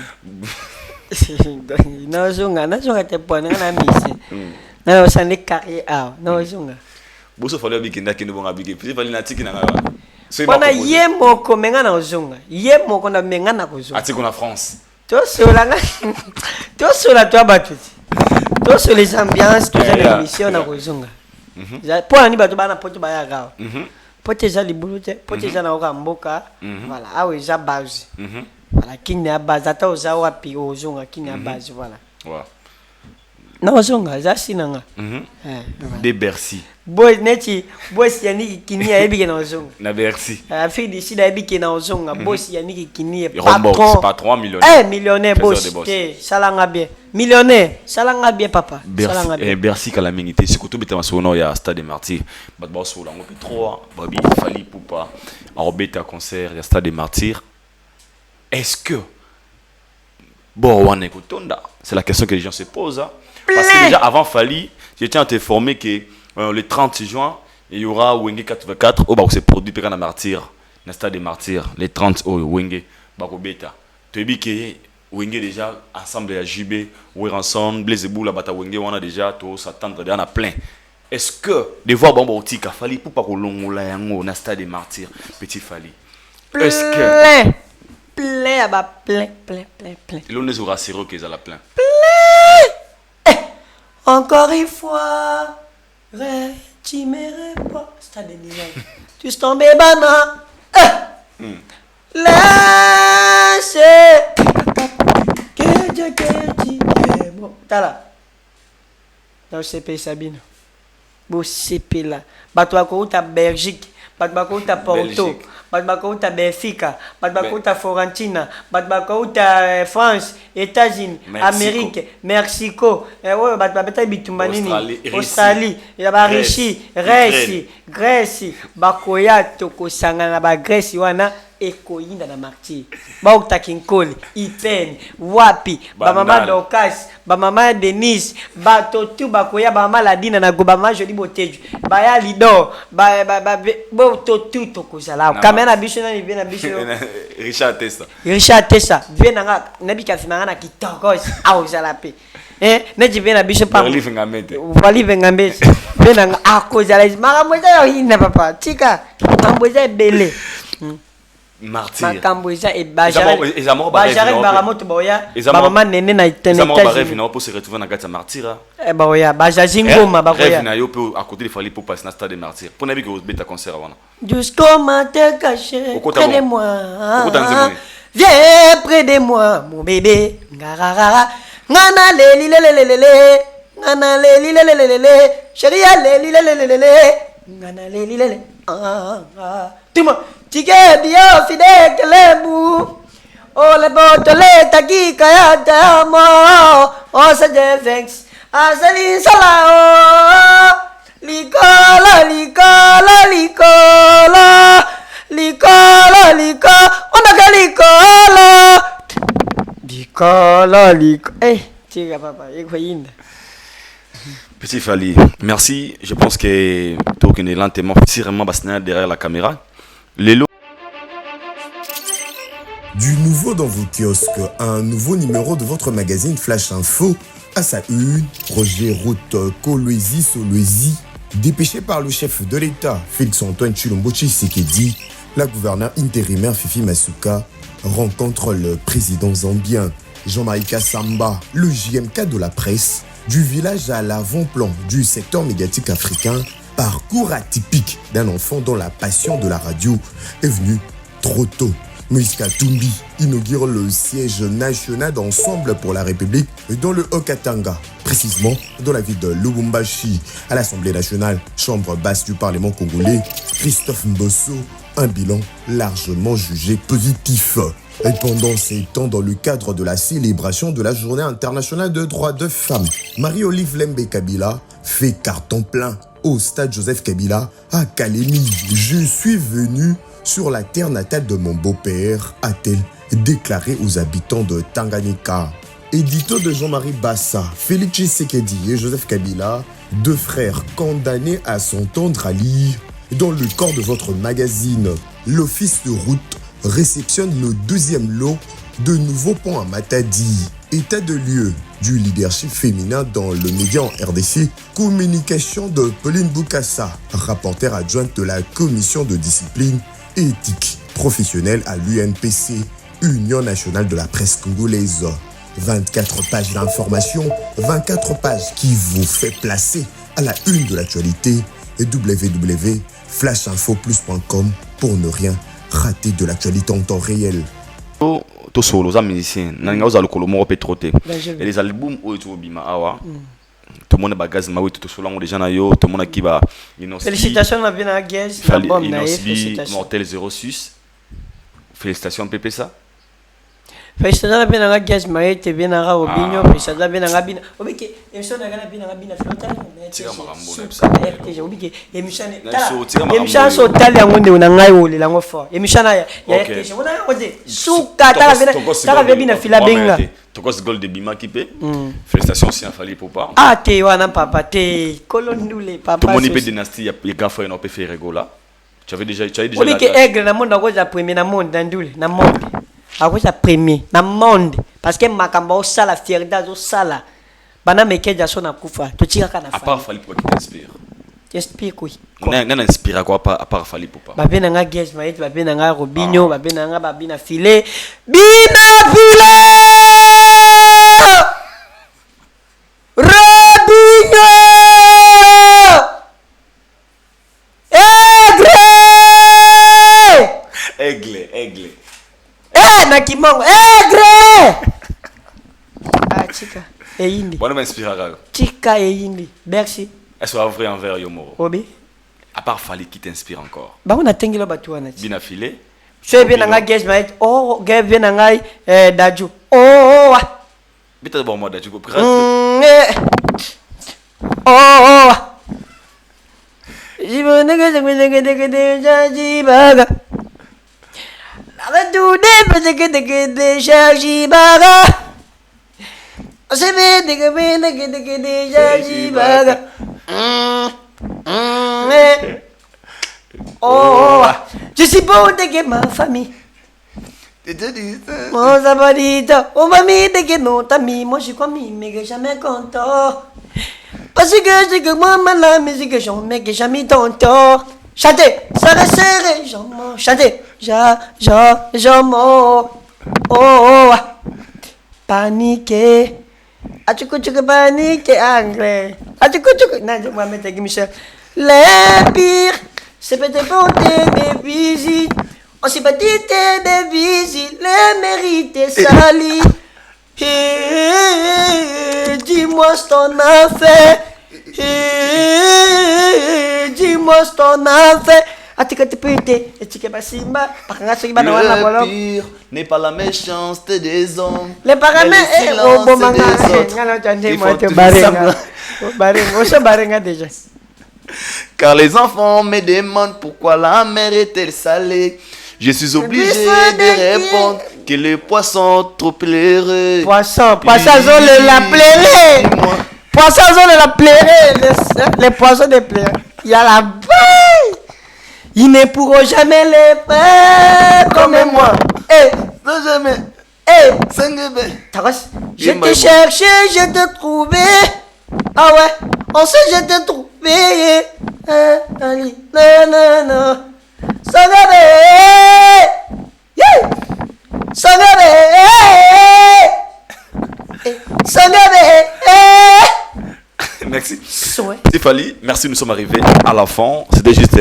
te point na mise. Non ça n'est carrière non je Boso fallait bikenda qui ne vont habiter. Petit Fally na tiki na ngala. On a yemo ko menga na ozonga. Yemo ko na menga na kozonga. Atiko na France. To sola nga. To sola to abatuti. To sola les ambiances to za émission na kozonga. Pour ani bato bana poto ba ya gawa. Pote za libulute, pote za na oka mboka. Voilà, awe za base. Voilà, kini ya base ata oza wapi ozonga kini ya base voilà. Voilà. Non ozonga za sinanga. De Bercy. Boy neti boss yaniki kini ya ebike na ozonga. Na Bercy. Afrik du Sud ebike na ozonga boss yaniki kini patron millionnaire. Millionnaire boss. Salanga bien. Millionnaire, salanga bien papa. Bercy calamité surtout beta masono ya Stade des Martyrs. Bat ba so lango P3, Babi Fally Poupa. En beta concert ya Stade des Martyrs. Est-ce que bon on écoute c'est la question que les gens se posent parce que déjà avant Fally, je tiens à t'informer que le 30 juin, il y aura Wenge 84 au se produit Pécan à Martyr, dans le Stade des Martyrs, les 30 au Wenge, Bako Beta. Tu as dit que Wenge déjà, ensemble à JB, ou ensemble, Blaise Boula, Bata Wenge, on a déjà tout s'attendre, on a plein. Est-ce que, de voir Bambo Tika, Fally, pour pas qu'on l'on dans le Stade des Martyrs, Petit Fally? Est-ce que. Plein. L'on nous aura rassuré qu'ils ont la plein. Encore une fois. Tu me réponds. Stade de Niger. Tu es tombé bana. Laisse. Que Dieu dit. Bon, t'as là. Dans le CP Sabine. Bon CP là. Bateau à ta Belgique. Bateau à Porto. Bateau à Benfica. Bateau à Florentina. Bateau à France, États-Unis, Amérique, Mexico. Bateau Bitumbanini, Australie. Il y a Grèce. Bakoya toko sangana ba Grèce wana ekoyinda na Martyr. Ba utakinkoli, Ipen, Wapi, ba mama Dokas, ba mama Denise, ba totu bakoya ba mama Ladina na gobama joli boteju. Ba ya Lido, ba bo totu toko zala. Kamena biso na ni na biso. Richard Tessa. Viens nga nabi kafina na kitokos au zala pe. Neji viens na biso pa. Wali vengamete. Viens nga akozala. Makamboza yo hina papa. Tika, makamboza bele. Martyr. Makamboza e bajare baramoto boya. Mama nene na internet. Ils ont rêvé pour se retrouver dans la Martyr. Boya, bajazingoma baboya. Rêve na yo peut à côté de Fally pour passer dans Stade des Martyrs. Pour nabi que beta concert avant. Jusqu'au matin caché. Près de moi. Viens près de moi, mon bébé. Ngarara. Ngana leli lelelelele. Ngana leli lelelelele. Chérie, leli lelelelele. Ngana leli lele. Tout le monde. Tige bio fide kelebu. Oh le botole taki kaya tamo. Oh se defense. Asali salao. Licola, licola, licola. Licola, licola. On a que licola. Licola, licola. Eh, tiens papa, écoute. Petit Fally, merci. Je pense que tout le monde est lentement derrière la caméra. Lélo. Du nouveau dans vos kiosques, un nouveau numéro de votre magazine Flash Info. À sa une, Roger Route Kolwezi Solwezi, dépêché par le chef de l'État, Félix-Antoine Tshilombo Tshisekedi, la gouverneure intérimaire Fifi Masuka rencontre le président zambien Jean-Marie Kassamba, le JMK de la presse, du village à l'avant-plan du secteur médiatique africain, parcours atypique d'un enfant dont la passion de la radio est venue trop tôt. Moïse Katumbi inaugure le siège national d'Ensemble pour la République dans le Haut-Katanga, précisément dans la ville de Lubumbashi, à l'Assemblée nationale, chambre basse du Parlement congolais. Christophe Mbosso, un bilan largement jugé positif. Et pendant ces temps, dans le cadre de la célébration de la Journée internationale des droits de femmes, Marie-Olive Lembe Kabila fait carton plein au stade Joseph Kabila à Kalemi. Je suis venu sur la terre natale de mon beau-père, a-t-elle déclaré aux habitants de Tanganyika. Édito de Jean-Marie Bassa, Félix Tshisekedi et Joseph Kabila, deux frères condamnés à s'entendre à lire dans le corps de votre magazine. L'office de route réceptionne le deuxième lot de nouveaux ponts à Matadi. État de lieu du leadership féminin dans le média en RDC. Communication de Pauline Boukassa, rapporteure adjointe de la commission de discipline et éthique professionnelle à l'UNPC, Union nationale de la presse congolaise. 24 pages d'information, 24 pages qui vous fait placer à la une de l'actualité et www.flashinfoplus.com pour ne rien rater de l'actualité en temps réel. Tout solo, les musiciens, et les albums où tu bima awa. Tout le monde a gaz maoué tout solo les gens na yo, tout le monde qui va. Félicitations à bien à Guez, l'album na Mortel 06. Félicitations Pépé ça. Félicitations à bien à Guez, maïe te bien à Robinho, félicitations à bien à Rabina. Obiki, émission na gana bien à Rabina flota. Tira marambo na ça. Obiki, émission so tali yangonde unangai ole lango fort. Émission na ya RTG. Ona oze suka tala bien fila benga. Tokos gold de Bima Kipé. Félicitations aussi à Fally Poupa. Ah te wana papa te kolondule papa. Tout le monde peut dynastie ya grand frère no peut faire rigola. Tu avais déjà Obiki aigle na monde akoza premier na monde ndule na monde. Akoza premier na monde parce que makamba osala fierté osala bana mekeja sona kufa to tika kana à part Fally Poupa qui t'inspire. T'inspire quoi? On inspire quoi à part Fally Poupa? Babena nga Guez maït babena nga Robinho babena nga babina filé bina filé Robinho Aigle. Na kimongo aigle. Ah chika eyindi. Bonne m'inspire. Chika eyindi. Merci. Est-ce que vrai envers Yomoro? Obi. À part Fally qui t'inspire encore? Ba on a tengilo batu wana. Bina filé. Je vais nga Guez maït. Oh Guez bien nga Daju. Oh. Bita bon moi Daju ko Oh. Jibaga. Abadude de Jajibaga. Asebe de Jajibaga. Oh, je suis beau de ma famille. Mon sabadito, oh mamie de que non t'ami, moi je suis comme mais que jamais content. Parce que c'est que moi la musique j'en mets que jamais tonton. Chantez, ça resserre, j'en chantez, j'en oh, paniqué. As-tu paniqué anglais? As-tu non, je vais mettre Michel. Les pires, c'est peut-être pour des visites. On s'est pas dit des visites, les mérites salis. Dis-moi ce qu'on a fait. Dis-moi ce qu'on a fait. Le pire n'est pas la méchanceté des hommes. Les paramètres car les enfants me demandent pourquoi la mer est-elle salée. Je suis obligé de répondre que les poissons trop pleureux. Poisson zone la plairait. Poisson zone la plairait. Les poissons de plairait. Il y a la baille. Ils ne pourront jamais les faire comme moi. Non jamais. Je t'ai cherché, je t'ai trouvé. Ah ouais, on sait je t'ai trouvé. Non. Sangabe. Merci. C'est Fally. Merci, nous sommes arrivés à la fin. C'était juste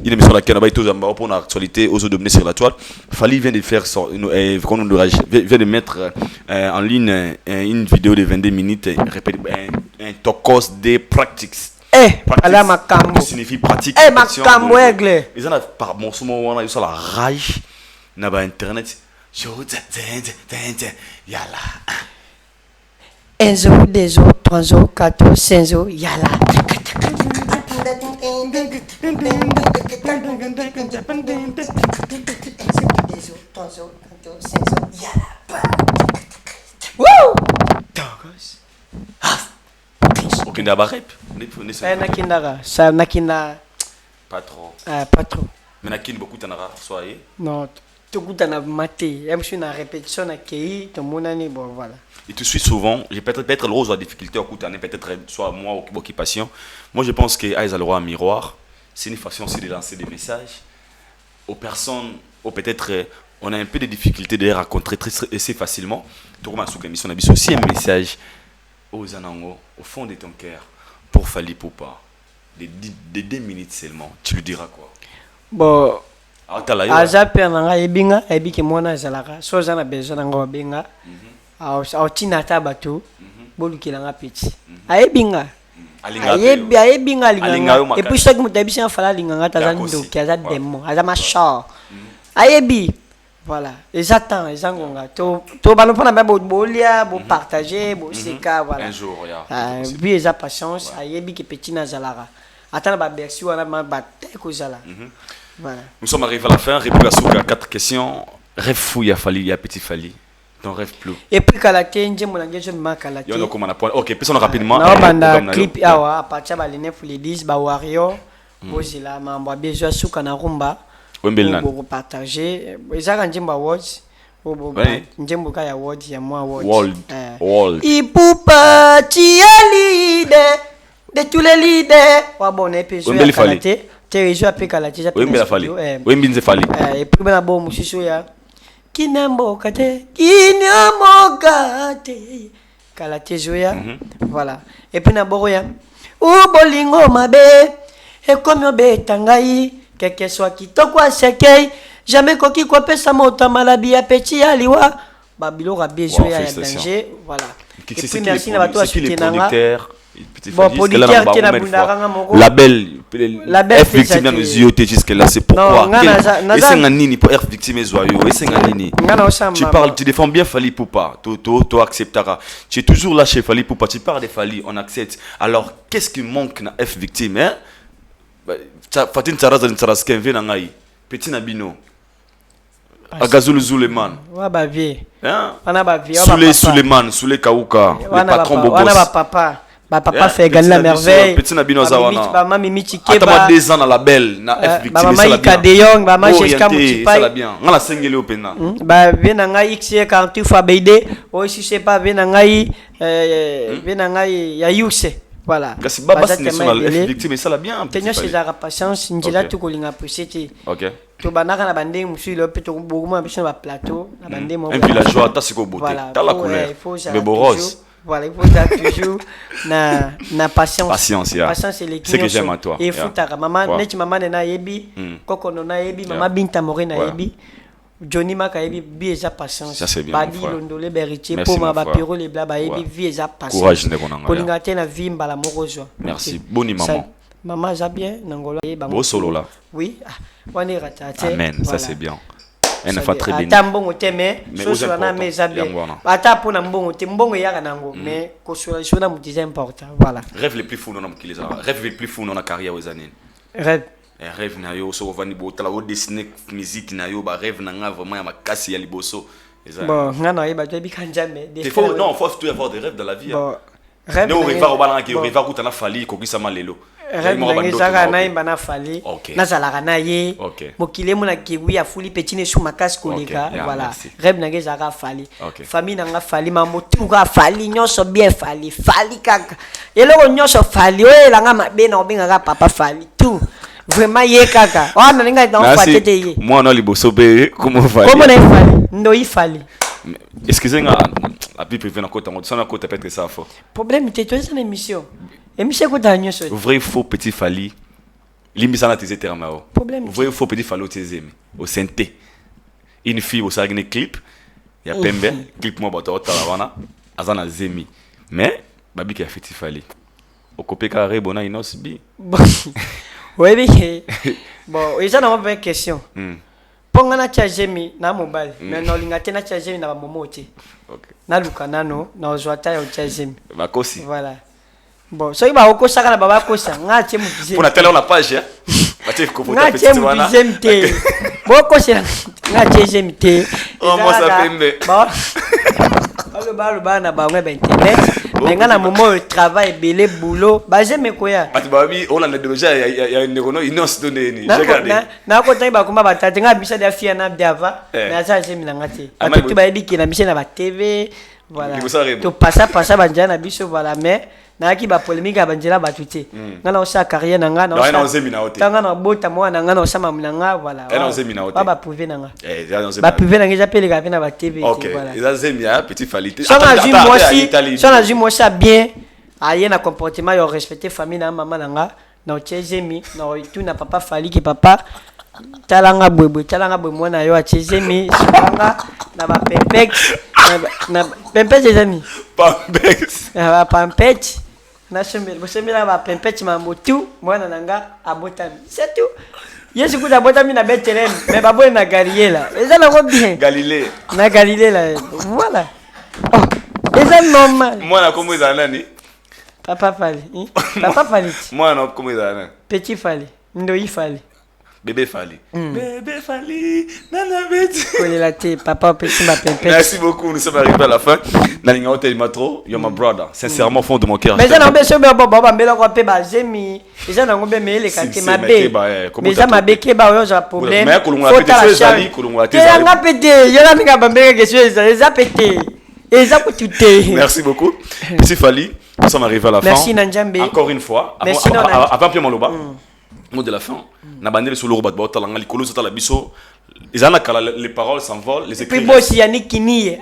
une émission de la Canaba et tout Zamba pour l'actualité aux autres dominés sur la toile. Fally vient de faire vient de mettre en ligne une vidéo de 22 minutes, un tokos de practice. Qui signifie pratique. Ils en ont par mon moment, ils sont la rage. N'a pas internet. Yala. 1 0, 2 0, 3 0, 4 0, 5 0, yala. Aucun d'abarep. Nakina. Pas trop. Pas trop. Mais nakina beaucoup t'anara soyez. Non, tout le temps maté. Je suis en répétition à Kei, tout le monde est bon, voilà. Et tu suis souvent, j'ai peut-être le rose à difficulté au coup peut-être soit moi ou occupation. Moi je pense que Aïs a le roi un miroir. C'est une façon aussi de lancer des messages aux personnes, ou peut-être on a un peu de difficulté de les rencontrer assez facilement. Tout comme à sous l'émission, on a vu aussi un message aux Anango, au fond de ton cœur, pour Fally Ipupa, de 2 minutes seulement. Tu lui diras quoi? Bon. Azape nanga ebinga ebiki mona zalaka so zana besoin nanga benga aotina tabatu bolukila nga petit aebinga aebinga linga et puis chaque mutabisi fala linga nga tazani ndoki aza demo aza macha aebi voilà exactement ezangonga to bano pona ba bolia bo partager bo seka voilà un jour puis eza patience aebi ki petit na zalaka atana ba bersi wana ba teko zala. Voilà. Nous sommes arrivés à la fin. Réponds à 4 questions. Rêve fou, il y a Fally, il y a petit Fally. Ton rêve plus. Et puis Kalaté, je me dis Kalaté. Il y a comment on a point. Ok, personne rapidement. Non, banda clip awa à partir de l'année pour les 10 ba Wario. Bozila mamba besoin sous kanarumba. Wembelnan. Pour partager. Ezaka njimba watch. Njimbo kaya watch ya moi watch. World. Ipupa leader de tous les leaders. Wa bon épisode Kalaté. Terejo apeka la tija peka Fally. Wembinze Fally. Et puis bana bo mushiso ya kinembo kate kala tejo ya voilà et puis na boroya u bolingo mabe e comme obetangai quelque soit kitoko sekei jamais koki ko pesa mota malabi ya petit aliwa babilo ka bezo ya danger voilà. Et puis merci na bato soutenanga. Bon, producteur qui n'a la belle F victime dans nos yeux jusque là, c'est pourquoi et c'est un nini pour F victime zoyo et c'est un nini tu parles, tu défends bien Fally Ipupa, tu accepteras, tu es toujours là chez Fally Ipupa, tu parles de Fally, on accepte. Alors qu'est-ce qui manque na F victime hein? Fatin Taraza Ntaraske vient ngai petit nabino Agazulu Zuleman wa ba vie hein on ba vie Suleiman Soule Kauka le patron Bobos on a papa. Papa fait gagner la merveille. Petit Nabino Zawana. Maman Mimi Tikeba. Attends 2 ans dans la belle na F victime ça la bien. Maman Ikadeyong, maman Jessica Mutipai. Ça la bien. On la sengele au pena. Ba venanga XC quand tu fais BD, ou si c'est pas venanga ya Yuse. Voilà. Kasi baba c'est sur la F victime ça la bien. Tenyo c'est la patience, njila tu kolinga puseti. OK. To banaka na bande musu le pe to beaucoup ma biso na plateau, na bande mo. Et puis la joie ta siko beauté. Ta la couleur. Bebo rose. Voilà, il faut être toujours na patience. Patience, yeah. Patience, c'est les C'est que j'aime à toi. Et Yeah. foutara. Maman, Ouais. net maman na yebi, koko na yebi, maman Yeah. binta more na Ouais. yebi. Johnny Maka yebi, vie et patience. Ça, c'est bien, Badi mon frère. londole beritier, Merci, pour ma mon frère. bapiro les blaba yebi, Ouais. vie et patience. Courage, Ndeko Kolinga te na vie mbala morozo. Merci. Boni maman. Maman, ça bien, Nangola. Beau solo là. Oui, on est raté. Amen, ça c'est bien. Elle ne fait très bien. Ata mbongo te mais aux so na importants, meza bien. yango wana. Ata pona mbongo te mbongo yaka nango mais ko so na mutiza important. Voilà. Rêve les plus fous non qui les a. Rêve les plus fous non na carrière aux années. Rêve. Rêve na yo so vani bo tala o dessiner musique na yo ba rêve na nga vraiment ya makasi ya liboso. Bon, ngana yeba to bi kanjame. Non, faut tout avoir des rêves dans la vie. Bon. Rêve. Ne au rêve au balanga ki au rêve ku tana fali ko kisama lelo. Rêve na na imba na fali. Na zalaka na ye. OK. Mokile mona kiwi ya fuli petine sous makasi koleka. Voilà. Rêve na ngeza fali. Famille na nga fali mambo tuka fali nyonso bien fali. Fali kaka. Eloko nyonso fali. Oye langa mabe na obinga ka papa fali. Tout. Vraiment ye kaka. Oh na ninga dans fatete ye. Moi na liboso be comment fali. Comment na fali? Ndo i fali. Excusez-moi, la vie privée na kota ngo sana kota peut-être ça fort. Problème te toi c'est une émission. Émission kota nyonso. Vrai faux petit fali. Limisa na tes termes. Problème. Vrai faux petit fali au tezemi. Au santé. Une fille au sargne clip. Ya pembe clip mo bato otala wana azana zemi. Mais babi ki a fait fali. Au copé carré bona inos bi. Oui bien. Bon, ils ont une question. Ponga na chazemi na mobile mais no linga tena chazemi na bamomote. OK. Na luka nano na ozwata ya chazemi. Bakosi. Voilà. Bon, so iba okosa kana baba kosa nga che mubizemi. Pour la télé on la page hein. Bache ko nga che mubizemi te. Boko sera nga che zemi te. Oh moi ça pembe. Bon. Balo bana ba ngebe internet. Nga na momo travail belé boulot, ba jeme koya. Ati babi on a déjà ya nekono inos donné ni. J'ai regardé. Na ko tayi ba kuma batata nga bisa da fia na biava. Na sa jeme na ngati. Ati ba yedi kina mise na ba TV. Voilà. To passa banjana biso voilà mais na ki ba polémique banjela batuté. Nga na osa carrière na nga na osa. Nga na bota mo na nga na osa mamuna nga voilà. Ba prouver na nga. Ba prouver na nga japele ka na ba TV voilà. Ils azemi ya petit falité. So na ju moi ça bien. Aye na comportement yo respecter famille na maman na nga na ochezemi na tout na papa fali ki papa talanga bwe mwana yo achezemi sanga na ba pempex na pempex ezani pampex na pampex na semela ba pempex mambo tu mwana nanga abotami c'est tout yesu kuda abotami na Bethlehem mais babo na Galilela ezana ko bien Galilée na Galilela voilà oh ezana normal mwana komo ezana nani papa fali papa fali mwana komo ezana petit fali ndo i fali bébé fali. Bébé fali. Nana beti. Papa petit ma pempette. Merci beaucoup, nous sommes arrivés à la fin. Nalinga hotel matro, you're my brother. Sincèrement, fond de mon cœur. Mais ça n'a pas besoin de baba mbela ko pe ba zemi. Ça n'a ngombe mele kati mabe. Mais ça mabe ke ba yo za problème. Mais kolonga pété zali, kolonga pété. Ya nga pété, yo la nga bambeka question ça pété. Et ça pour tout. Merci beaucoup. Merci Fali. Nous sommes arrivés à la fin. Merci Nanjambe. Encore une fois. Merci avant Pierre Maloba. Mot de la fin. Na bandele sur le robot talanga likolo sur la biso. Izana kala les paroles s'envolent, les écrits. Puis boss Yannick Kini,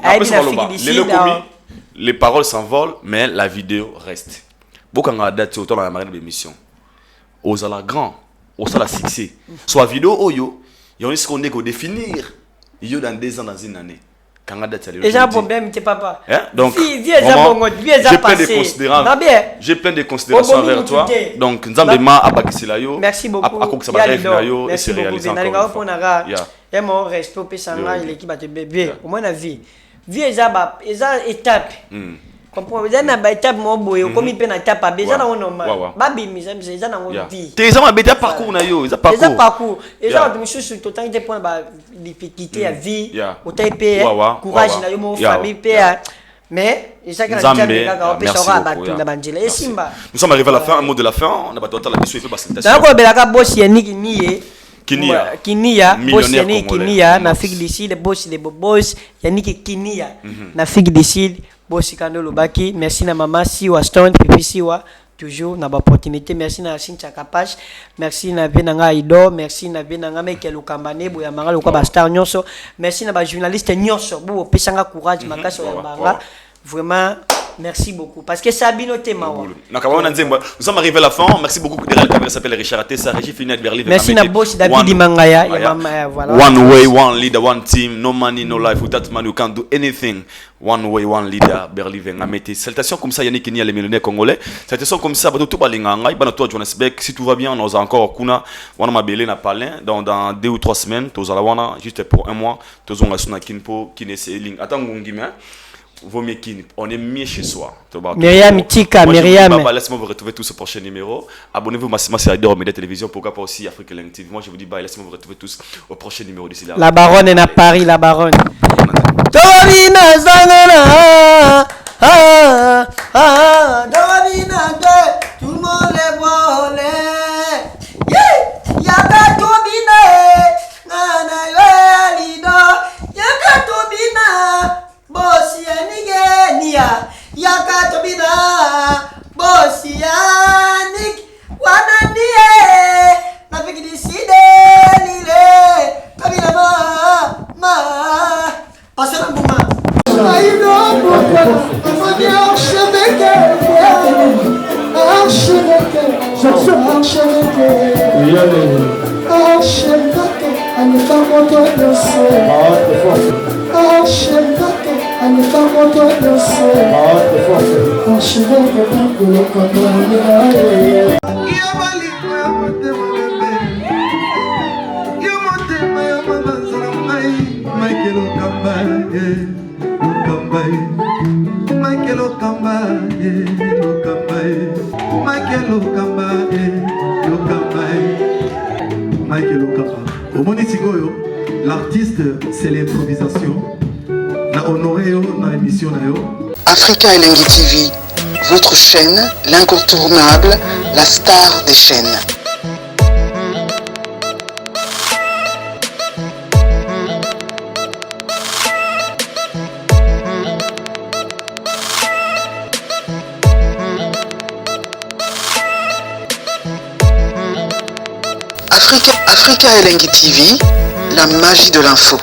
les paroles s'envolent mais la vidéo reste. Bokanga date autour de la marine de l'émission. Ozala grand, ozala succès. Soit vidéo oyo, yon est ce qu'on est qu'on définir. Yo dans 2 ans dans une année. Et j'ai un problème, t'es papa. Donc, j'ai plein de considérations envers toi. Donc, merci beaucoup. Et c'est réalisé encore. Et mon resto, pesanga, l'équipe a te bébé. Au moins la vie. Vie est une étape. Comprends? Vous avez une étape, mon boy. Comme il peut une étape, vous avez un normal. Babi, mes amis, vous avez une vie. Tu as un parcours. Ils ont parcours. Ils ont une chose sur total des points de difficulté à vie. Au taipé, courage, na yo mon famille, mais ils ont nous sommes arrivés à la fin, un mot de la fin. On a pas tout la mission, il faut passer une station. D'accord, boss Yannick Kinia, boss Yannick Kinia, na Afrique du Sud, boss de boss Yannick Kinia, na Afrique du Sud. Bosi Kando Lobaki, merci na maman Siwa Stone, Pipi Siwa, toujours na opportunité, merci na Cynthia Kapache, merci na Venanga Ido, merci na Venanga Meke Lukambane, Boya Manga Luka Star Nyonso, merci na ba journaliste Nyonso, bo pesanga courage makaso ya banga, vraiment Merci beaucoup. Parce que Sabino Temawa. Nous sommes arrivés à la fin. Merci beaucoup. Derrière la caméra s'appelle Richard Atessa. Régie Finet Berlin. Merci Nabosh David Mangaya. One way, one leader, one team. No money, no life. Without money, you can't do anything. One way, one leader. Berlin Vengamete. Salutations comme ça, Yannick Kenya, les millionnaires congolais. Salutations comme ça, tout Balinganga. Toi, Johannesburg. Si tout va bien, on a encore Kuna. On a Belé, Napalin. Dans 2 ou 3 semaines, tous à la Wana, juste pour 1 mois. Tous on a Suna Kinpo, Kineseling. Attends, Ngungime. Vaut mieux on est mieux chez soi. Myriam Tika, Myriam. Laissez-moi vous retrouver tous au prochain numéro. Abonnez-vous massivement sur Radio Média Télévision, pourquoi pas aussi Afrique Link TV. Moi je vous dis bye, laissez-moi vous retrouver tous au prochain numéro d'ici là. La baronne est à Paris, la baronne. Dorina Zangana, Dorina de, tout le monde est volé. Yaka Tobina, Nana Lido, Yaka Tobina. Bosi Nigenia, Yaka Tobina, Bosi Yannick, Wananie, la vie qui décide, l'île, Kabila ma, passez la bouma. L'artiste, c'est l'improvisation. Na honoré na émission na yo. Africa Elengi TV, votre chaîne, l'incontournable, la star des chaînes. Africa Elengi TV, la magie de l'info.